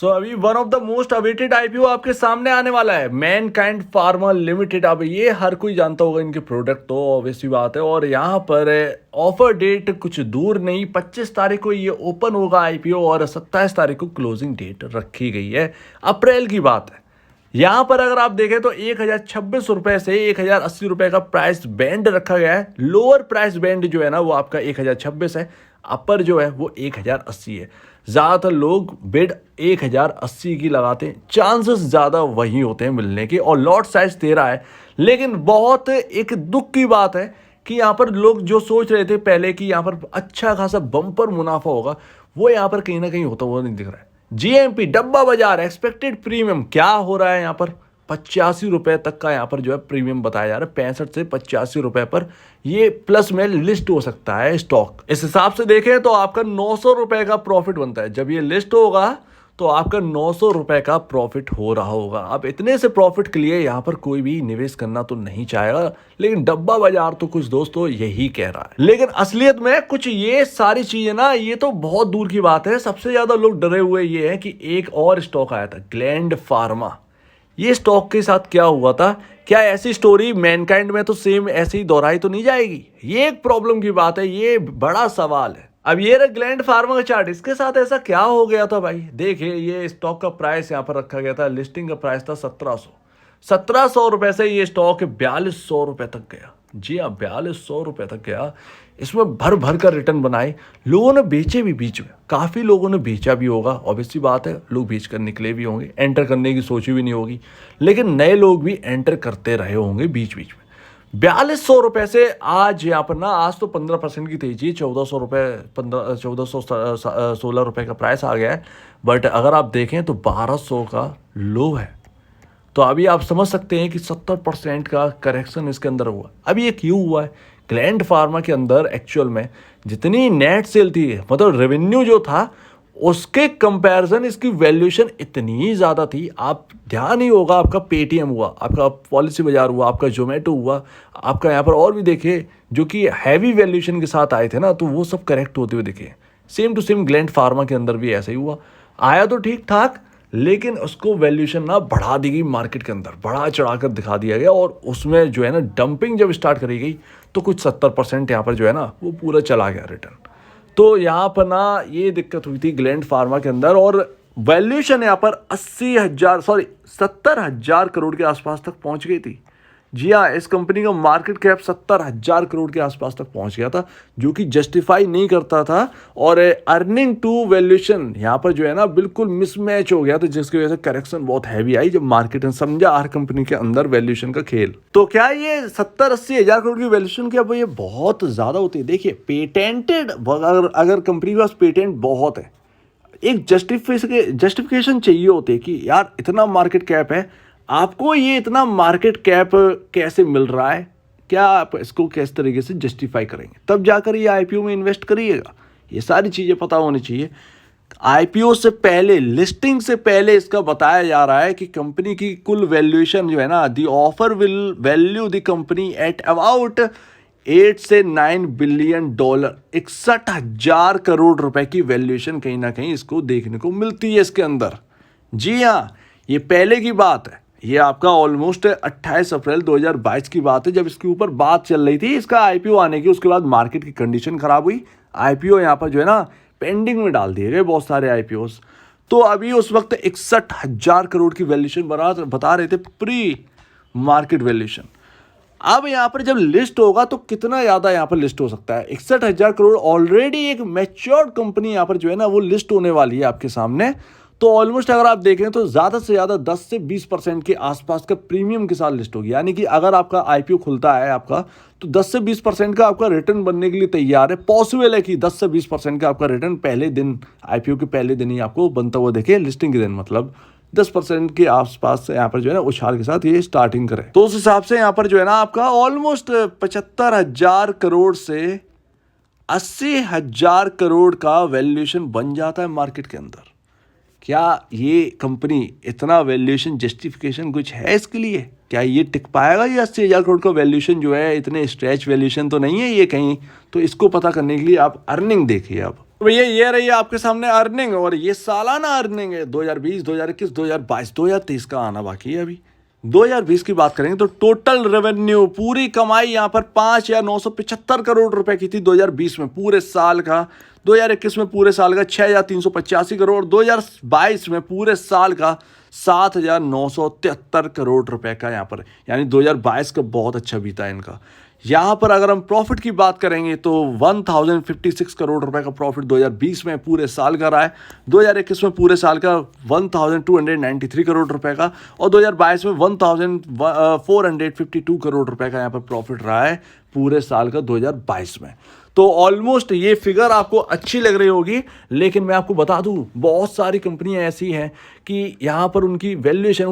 अभी one of the most awaited IPO आपके सामने आने वाला है, मैनकाइंड फार्मा लिमिटेड। अब ये हर कोई जानता होगा इनके प्रोडक्ट, तो ऑब्वियसली बात है। और यहाँ पर ऑफर डेट कुछ दूर नहीं, 25 तारीख को ये ओपन होगा आईपीओ और 27 तारीख को क्लोजिंग डेट रखी गई है। अप्रैल की बात है। यहाँ पर अगर आप देखें तो 1026 रुपए से 1080 रुपए का प्राइस बैंड रखा गया है। लोअर प्राइस बैंड जो है ना वो आपका 1026 है, अपर जो है वो 1080 है। ज़्यादातर लोग बिड 1080 की लगाते हैं, चांसेस ज़्यादा वही होते हैं मिलने के, और लॉट साइज 13 है। लेकिन बहुत एक दुख की बात है कि यहाँ पर लोग जो सोच रहे थे पहले कि यहाँ पर अच्छा खासा बम्पर मुनाफा होगा, वो यहाँ पर कहीं ना कहीं होता हुआ नहीं दिख रहा है। जीएमपी डब्बा बाजार एक्सपेक्टेड प्रीमियम क्या हो रहा है यहाँ पर, 85 रुपए तक का यहाँ पर जो है प्रीमियम बताया जा रहा है। 65 से 85 रुपए पर ये प्लस में लिस्ट हो सकता है स्टॉक। इस हिसाब से देखें तो आपका 900 रुपए का प्रॉफिट बनता है। जब ये लिस्ट होगा तो आपका 900 रुपए का प्रॉफिट हो रहा होगा। अब इतने से प्रॉफिट के लिए यहाँ पर कोई भी निवेश करना तो नहीं चाहेगा, लेकिन डब्बा बाजार तो कुछ दोस्तों यही कह रहा है। लेकिन असलियत में कुछ ये सारी चीजें ना, ये तो बहुत दूर की बात है। सबसे ज्यादा लोग डरे हुए ये है कि एक और स्टॉक आया था, ग्लैंड फार्मा। ये स्टॉक के साथ क्या हुआ था, क्या ऐसी स्टोरी मैनकाइंड में तो सेम ऐसे ही दोहराई तो नहीं जाएगी? ये एक प्रॉब्लम की बात है, ये बड़ा सवाल है। अब ये रहा ग्लैंड फार्मा का चार्ट, इसके साथ ऐसा क्या हो गया था भाई? देखिए ये स्टॉक का प्राइस यहाँ पर रखा गया था, लिस्टिंग का प्राइस था 1700 रुपए से ये स्टॉक 4200 रुपए तक गया। जी हाँ, 4200 रुपए तक गया। इसमें भर भर कर रिटर्न बनाए लोगों ने, बेचे भी बीच में, काफ़ी लोगों ने बेचा भी होगा। ऑब्वियसली बात है, लोग बेच कर निकले भी होंगे, एंटर करने की सोची भी नहीं होगी, लेकिन नए लोग भी एंटर करते रहे होंगे बीच बीच में। 4200 रुपए से आज यहाँ पर ना, आज तो 15% की तेजी, 1400 रुपये 1416 रुपये का प्राइस आ गया है। बट अगर आप देखें तो 1200 का लो है। तो अभी आप समझ सकते हैं कि 70% का करेक्शन इसके अंदर हुआ। अभी ये क्यों हुआ है? ग्लैंड फार्मा के अंदर एक्चुअल में जितनी नेट सेल थी, मतलब रेवेन्यू जो था, उसके कंपैरिजन इसकी वैल्यूएशन इतनी ज़्यादा थी। आप ध्यान ही होगा, आपका पेटीएम हुआ, आपका पॉलिसी बाजार हुआ, आपका जोमेटो हुआ, आपका यहाँ पर और भी देखे जो कि हैवी वैल्यूएशन के साथ आए थे ना, तो वो सब करेक्ट होते हुए दिखे। Same to same Gland Pharma के अंदर भी ऐसा ही हुआ। आया तो ठीक ठाक, लेकिन उसको वैल्यूएशन ना बढ़ा दी गई, मार्केट के अंदर बढ़ा चढ़ा कर दिखा दिया गया, और उसमें जो है ना डंपिंग जब स्टार्ट करी गई तो कुछ 70% यहाँ पर जो है ना वो पूरा चला गया रिटर्न। तो यहाँ पर ना ये दिक्कत हुई थी ग्लैंड फार्मा के अंदर, और वैल्यूएशन यहाँ पर 70,000 करोड़ के आसपास तक पहुँच गई थी। जी हाँ, इस कंपनी का मार्केट कैप 70,000 करोड़ के आसपास तक पहुंच गया था, जो कि जस्टिफाई नहीं करता था। और अर्निंग टू वैल्यूएशन यहाँ पर जो है ना बिल्कुल मिसमैच हो गया था, जिसकी वजह से करेक्शन बहुत हैवी आई, जब मार्केट ने समझा हर कंपनी के अंदर वैल्यूएशन का खेल। तो क्या ये 70-80 हजार करोड़ की वैल्यूएशन क्या ये बहुत ज़्यादा होती है? देखिए पेटेंटेड, अगर कंपनी के पास पेटेंट बहुत है, एक जस्टिफिकेशन चाहिए होती है कि यार इतना मार्केट कैप है, आपको ये इतना मार्केट कैप कैसे मिल रहा है, क्या आप इसको किस तरीके से जस्टिफाई करेंगे, तब जाकर ये आईपीओ में इन्वेस्ट करिएगा। ये सारी चीज़ें पता होनी चाहिए। आईपीओ से पहले, लिस्टिंग से पहले इसका बताया जा रहा है कि कंपनी की कुल वैल्यूएशन जो है ना, the offer will value the company at about 8 से 9 बिलियन डॉलर, 61,000 करोड़ रुपए की वैल्यूएशन कहीं ना कहीं इसको देखने को मिलती है इसके अंदर। जी हाँ, ये पहले की बात है, ये आपका ऑलमोस्ट 28 अप्रैल 2022 की बात है, जब इसके ऊपर बात चल रही थी इसका आईपीओ आने की। उसके बाद मार्केट की कंडीशन खराब हुई, आईपीओ यहाँ पर जो है ना पेंडिंग में डाल दिए गए बहुत सारे आईपीओस। तो अभी उस वक्त 61,000 करोड़ की वैल्यूएशन बता रहे थे, प्री मार्केट वैल्यूएशन। अब यहाँ पर जब लिस्ट होगा तो कितना ज़्यादा यहाँ पर लिस्ट हो सकता है? 61,000 करोड़, ऑलरेडी एक मैच्योर्ड कंपनी यहाँ पर जो है ना वो लिस्ट होने वाली है आपके सामने। तो ऑलमोस्ट अगर आप देखें तो ज़्यादा से ज़्यादा 10 से 20% के आसपास का प्रीमियम के साथ लिस्ट होगी। यानी कि अगर आपका आईपीओ खुलता है आपका, तो 10 से 20% का आपका रिटर्न बनने के लिए तैयार है। पॉसिबल है कि 10 से 20% का आपका रिटर्न पहले दिन, आईपीओ के पहले दिन ही आपको बनता हुआ देखे, लिस्टिंग के दिन, मतलब 10% के आसपास यहाँ पर जो है ना उछाल के साथ ये स्टार्टिंग करे। तो उस हिसाब से यहाँ पर जो है ना आपका ऑलमोस्ट 75,000 करोड़ से 80,000 करोड़ का वैल्यूएशन बन जाता है मार्केट के अंदर। क्या ये कंपनी इतना वैल्यूएशन जस्टिफिकेशन कुछ है इसके लिए? क्या ये टिक पाएगा? ये 80,000 करोड़ का वैल्यूएशन जो है, इतने स्ट्रेच वैल्यूएशन तो नहीं है ये कहीं। तो इसको पता करने के लिए आप अर्निंग देखिए। अब तो भैया ये रही है आपके सामने अर्निंग, और ये सालाना अर्निंग है 2020, 2021, 2022, 2023 का आना बाकी है अभी। 2020 की बात करेंगे तो टोटल रेवेन्यू, पूरी कमाई यहाँ पर 5,975 करोड़ रुपए की थी 2020 में पूरे साल का। 2021 में पूरे साल का 6,385 करोड़, 2022 में पूरे साल का 7,973 करोड़ रुपए का यहाँ पर, यानी 2022 का बहुत अच्छा बीता है इनका। यहाँ पर अगर हम प्रॉफिट की बात करेंगे तो 1,056 करोड़ रुपए का प्रॉफिट 2020 में पूरे साल का रहा है। 2021 में पूरे साल का 1,293 करोड़ रुपए का, और 2022 में 1,452 करोड़ रुपए का यहाँ पर प्रॉफिट रहा है पूरे साल का 2022 में। तो ऑलमोस्ट ये फिगर आपको अच्छी लग रही होगी, लेकिन मैं आपको बता दूं बहुत सारी कंपनियां ऐसी हैं कि यहाँ पर उनकी वैल्यूएशन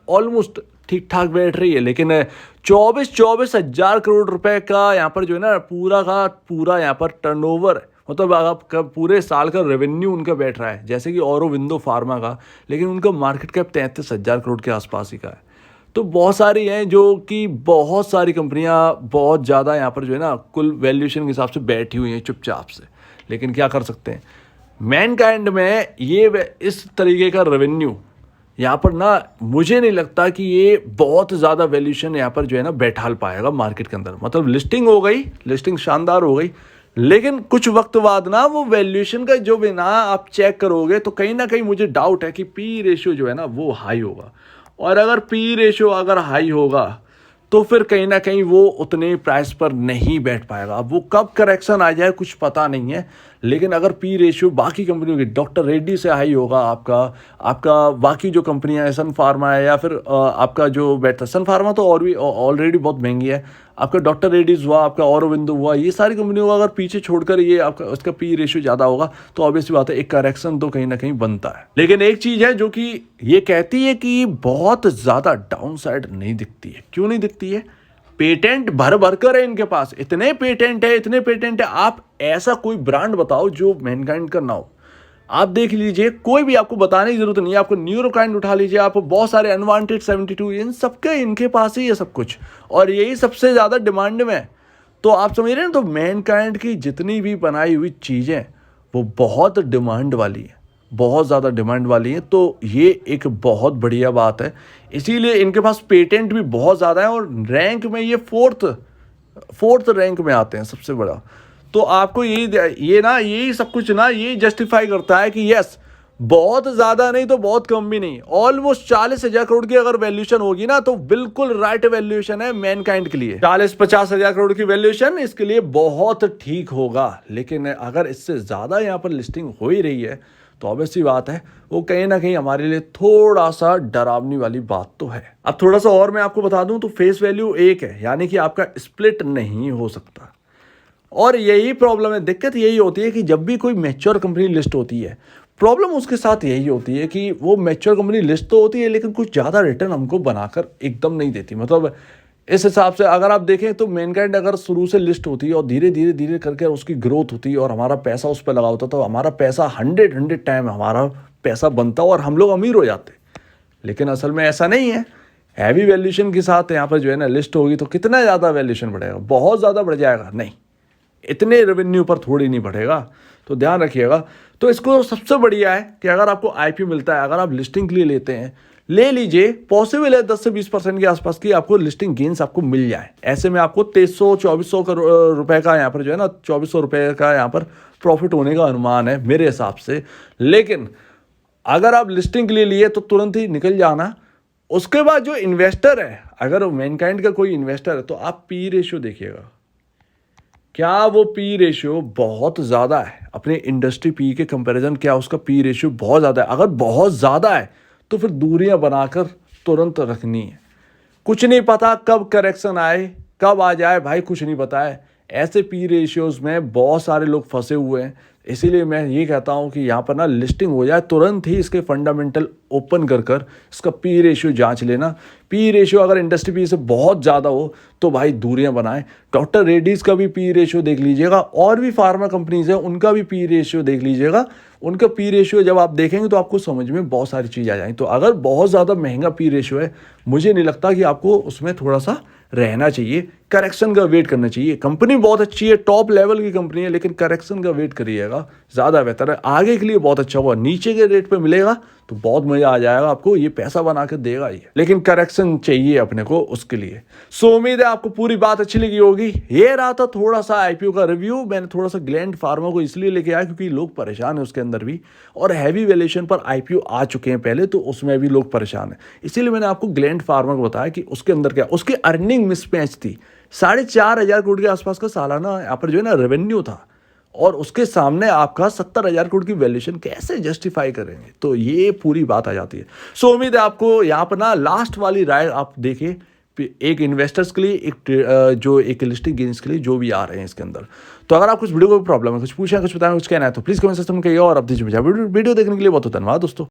ऑलमोस्ट ठीक ठाक बैठ रही है, लेकिन 24 हज़ार करोड़ रुपए का यहाँ पर जो है ना पूरा का पूरा यहाँ पर टर्नओवर, मतलब आपका पूरे साल का रेवेन्यू उनका बैठ रहा है, जैसे कि ऑरोबिंदो फार्मा का, लेकिन उनका मार्केट कैप 33,000 करोड़ के आसपास ही का है। तो बहुत सारी हैं जो कि बहुत सारी कंपनियां बहुत ज़्यादा यहाँ पर जो है ना कुल वैल्यूएशन के हिसाब से बैठी हुई हैं चुपचाप से, लेकिन क्या कर सकते हैं। मैनकाइंड में ये इस तरीके का रेवेन्यू यहाँ पर ना, मुझे नहीं लगता कि ये बहुत ज़्यादा वैल्यूएशन यहाँ पर जो है ना बैठा पाएगा मार्केट के अंदर। मतलब लिस्टिंग हो गई, लिस्टिंग शानदार हो गई, लेकिन कुछ वक्त बाद ना वो वैल्यूएशन का जो भी ना आप चेक करोगे तो कहीं ना कहीं मुझे डाउट है कि पी रेशियो जो है ना वो हाई होगा, और अगर पी रेशियो अगर हाई होगा तो फिर कहीं ना कहीं वो उतने प्राइस पर नहीं बैठ पाएगा। अब वो कब करेक्शन आ जाए कुछ पता नहीं है, लेकिन अगर पी रेशियो बाकी कंपनियों की डॉक्टर रेड्डी से हाई होगा, आपका बाकी जो कंपनियां है सन फार्मा है, या फिर आपका जो बैठता सन फार्मा तो और भी ऑलरेडी बहुत महंगी है, आपका डॉक्टर रेड्डीज हुआ, आपका ऑरोबिंदो हुआ, ये सारी कंपनियों को अगर पीछे छोड़कर ये आपका उसका पी रेशियो ज़्यादा होगा तो ऑब्वियसली बात है एक करेक्शन तो कहीं ना कहीं बनता है। लेकिन एक चीज़ है जो कि ये कहती है कि बहुत ज़्यादा डाउन साइड नहीं दिखती है। क्यों नहीं दिखती है? पेटेंट भर भर कर है इनके पास, इतने पेटेंट है, इतने पेटेंट है। आप ऐसा कोई ब्रांड बताओ जो मैनकाइंड का ना हो। आप देख लीजिए, कोई भी आपको बताने की जरूरत नहीं है। आपको न्यूरोकाइंड उठा लीजिए, आप बहुत सारे अनवांटेड 72, इन सबके इनके पास ही है सब कुछ, और यही सबसे ज़्यादा डिमांड में है। तो आप समझ रहे हैं, तो मैनकाइंड की जितनी भी बनाई हुई चीज़ें वो बहुत डिमांड वाली है, बहुत ज़्यादा डिमांड वाली है। तो ये एक बहुत बढ़िया बात है, इसीलिए इनके पास पेटेंट भी बहुत ज़्यादा है, और रैंक में ये फोर्थ रैंक में आते हैं सबसे बड़ा। तो आपको यही सब कुछ ना ये जस्टिफाई करता है कि यस, बहुत ज़्यादा नहीं तो बहुत कम भी नहीं, ऑलमोस्ट 40,000 करोड़ की अगर वैल्यूएशन होगी ना तो बिल्कुल राइट वैल्यूएशन है मैनकाइंड के लिए। 40-50 हज़ार करोड़ की वैल्यूएशन इसके लिए बहुत ठीक होगा। लेकिन अगर इससे ज़्यादा यहाँ पर लिस्टिंग हो ही रही है तो ऑब्वियसली बात है वो कहीं ना कहीं हमारे लिए थोड़ा सा डरावनी वाली बात तो है। अब थोड़ा सा और मैं आपको बता दूं तो फेस वैल्यू 1 है, यानी कि आपका स्प्लिट नहीं हो सकता। और यही प्रॉब्लम है, दिक्कत यही होती है कि जब भी कोई मैच्योर कंपनी लिस्ट होती है, प्रॉब्लम उसके साथ यही होती है कि वो मैच्योर कंपनी लिस्ट तो होती है लेकिन कुछ ज़्यादा रिटर्न हमको बनाकर एकदम नहीं देती। मतलब इस हिसाब से अगर आप देखें तो मैनकाइंड अगर शुरू से लिस्ट होती है और धीरे धीरे धीरे करके उसकी ग्रोथ होती है और हमारा पैसा उस पर लगा होता, तो हमारा पैसा 100 टाइम हमारा पैसा बनता और हम लोग अमीर हो जाते। लेकिन असल में ऐसा नहीं है। हैवी वैल्यूएशन के साथ यहाँ पर जो है ना लिस्ट होगी तो कितना ज़्यादा वैल्यूएशन बढ़ेगा, बहुत ज़्यादा बढ़ जाएगा, नहीं इतने रेवेन्यू पर थोड़ी नहीं बढ़ेगा। तो ध्यान रखिएगा। तो इसको सबसे बढ़िया है कि अगर आपको आईपीओ मिलता है, अगर आप लिस्टिंग के लिए लेते हैं, ले लीजिए। पॉसिबल है 10 से 20% के आसपास की आपको लिस्टिंग गेन्स आपको मिल जाए। ऐसे में आपको 2300-2400 करोड़ रुपए का यहाँ पर जो है ना 2400 रुपए का यहाँ पर प्रॉफिट होने का अनुमान है मेरे हिसाब से। लेकिन अगर आप लिस्टिंग के लिए लिए तो तुरंत ही निकल जाना। उसके बाद जो इन्वेस्टर है, अगर मैनकाइंड का कोई इन्वेस्टर है, तो आप पी रेशियो देखिएगा, क्या वो पी रेशियो बहुत ज़्यादा है अपने इंडस्ट्री पी के कंपैरिजन, क्या उसका पी रेशियो बहुत ज़्यादा है? अगर बहुत ज़्यादा है तो फिर दूरियां बनाकर तुरंत रखनी है। कुछ नहीं पता कब करेक्शन आए, कब आ जाए, भाई कुछ नहीं पता है। ऐसे पी रेशियोज़ में बहुत सारे लोग फंसे हुए हैं। इसीलिए मैं ये कहता हूँ कि यहाँ पर ना लिस्टिंग हो जाए, तुरंत ही इसके फंडामेंटल ओपन कर इसका पी रेशियो जांच लेना। पी रेशियो अगर इंडस्ट्री पी से बहुत ज़्यादा हो तो भाई दूरियां बनाएं। डॉक्टर रेड्डीज़ का भी पी रेशियो देख लीजिएगा, और भी फार्मा कंपनीज हैं उनका भी पी रेशियो देख लीजिएगा। उनका पी रेशियो जब आप देखेंगे तो आपको समझ में बहुत सारी चीज़ आ जाएंगी। तो अगर बहुत ज़्यादा महंगा पी रेशियो है, मुझे नहीं लगता कि आपको उसमें थोड़ा सा रहना चाहिए, करेक्शन का वेट करना चाहिए। कंपनी बहुत अच्छी है, टॉप लेवल की कंपनी है, लेकिन करेक्शन का वेट करिएगा, ज़्यादा बेहतर है। आगे के लिए बहुत अच्छा होगा, नीचे के रेट पे मिलेगा तो बहुत मज़ा आ जाएगा आपको, ये पैसा बना के देगा ये, लेकिन करेक्शन चाहिए अपने को उसके लिए। सो उम्मीद है आपको पूरी बात अच्छी लगी होगी। ये रहा था थोड़ा सा आईपीओ का रिव्यू। मैंने थोड़ा सा ग्लैंड फार्मा को इसलिए लेके आया क्योंकि लोग परेशान हैं उसके अंदर भी, और हैवी वैल्यूएशन पर आईपीओ आ चुके हैं पहले, तो उसमें भी लोग परेशान हैं। इसीलिए मैंने आपको ग्लैंड फार्मा को बताया कि उसके अंदर क्या, उसकी अर्निंग मिसमैच थी। 4,500 करोड़ के आसपास का सालाना यहाँ पर जो है ना रेवेन्यू था, और उसके सामने आपका 70,000 करोड़ की वैल्यूएशन कैसे जस्टिफाई करेंगे, तो ये पूरी बात आ जाती है। सो उम्मीद है आपको यहाँ पर ना लास्ट वाली राय आप देखें, एक इन्वेस्टर्स के लिए, एक लिस्टिंग गेन्स के लिए जो भी आ रहे हैं इसके अंदर। तो अगर आपको इस वीडियो को प्रॉब्लम है, कुछ पूछना, कुछ बताना, कुछ कहना है, तो प्लीज कमेंट सेक्शन में कहिए। और अब दीजिए वीडियो देखने के लिए बहुत धन्यवाद दोस्तों।